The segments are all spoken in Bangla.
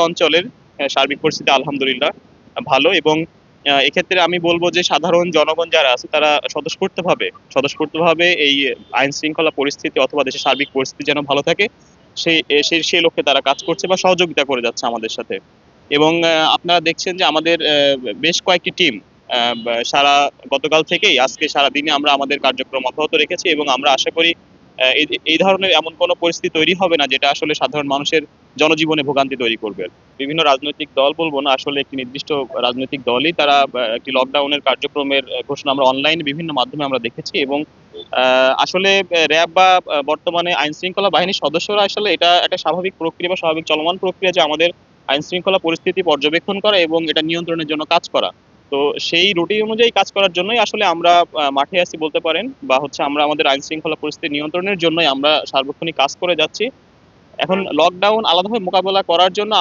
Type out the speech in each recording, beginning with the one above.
অঞ্চলের সার্বিক পরিস্থিতি আলহামদুলিল্লাহ ভালো এবং এক্ষেত্রে আমি বলব যে সাধারণ জনগণ যারা আছে তারা স্বতঃস্ফূর্তভাবে এই আইন শৃঙ্খলা পরিস্থিতি অথবা দেশের সার্বিক পরিস্থিতি যেন ভালো থাকে সেই লক্ষ্যে তারা কাজ করছে বা সহযোগিতা করে যাচ্ছে আমাদের সাথে। এবং আপনারা দেখছেন যে আমাদের বেশ কয়েকটি টিম সারা গতকাল থেকেই আজকে সারাদিনে আমরা আমাদের কার্যক্রম অব্যাহত রেখেছি এবং আমরা আশা করি এই ধরনের এমন কোনো পরিস্থিতি তৈরি হবে না যেটা আসলে সাধারণ মানুষের জনজীবনে ভোগান্তি তৈরি করবে। বিভিন্ন রাজনৈতিক দল বলবো না, আসলে একটি নির্দিষ্ট রাজনৈতিক দলই তারা একটি লকডাউনের কার্যক্রমের ঘোষণা আমরা অনলাইনে বিভিন্ন মাধ্যমে আমরা দেখেছি এবং আসলে র্যাব বা বর্তমানে আইন শৃঙ্খলা বাহিনীর সদস্যরা আসলে এটা একটা স্বাভাবিক প্রক্রিয়া বা স্বাভাবিক চলমান প্রক্রিয়া যে আমাদের আইন শৃঙ্খলা পরিস্থিতি পর্যবেক্ষণ করা এবং এটা নিয়ন্ত্রণের জন্য কাজ করা। তো সেই রুটিন অনুযায়ী কাজ করার জন্যই আসলে আমরা মাঠে আছি বলতে পারেন, বা হচ্ছে আমরা আমাদের আইন শৃঙ্খলা পরিস্থিতি নিয়ন্ত্রণের জন্যই আমরা সার্বক্ষণিক কাজ করে যাচ্ছি। এখন লকডাউন আলাদাভাবে মোকাবেলা করার জন্য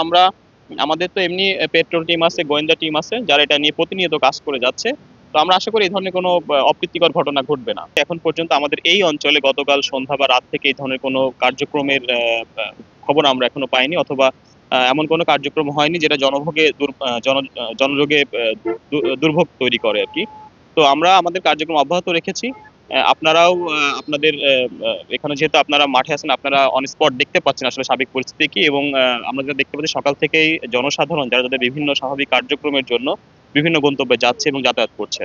আমাদের তো এমনি পেট্রোল টিম আছে, গোয়েন্দা টিম আছে যারা এটা নিয়ে প্রতিনিয়ত কাজ করে যাচ্ছে। তো আমরা আশা করি এই ধরনের কোনো অপ্রীতিকর ঘটনা ঘটবে না। এখন পর্যন্ত আমাদের এই অঞ্চলে গতকাল সন্ধ্যা বা রাত থেকে এই ধরনের কোনো কার্যক্রমের খবর আমরা এখনো পাইনি, অথবা এমন কোনো কার্যক্রম হয়নি যেটা জনযোগে দুর্ভোগ তৈরি করে আর কি। তো আমরা আমাদের কার্যক্রম অব্যাহত রেখেছি। আপনারাও আপনাদের এখানে যেহেতু আপনারা মাঠে আছেন, আপনারা অন স্পট দেখতে পাচ্ছেন আসলে সার্বিক পরিস্থিতি কি, এবং আমরা যেটা দেখতে পাচ্ছি সকাল থেকেই জনসাধারণ যারা যাদের বিভিন্ন স্বাভাবিক কার্যক্রমের জন্য বিভিন্ন গন্তব্যে যাচ্ছে এবং যাতায়াত করছে।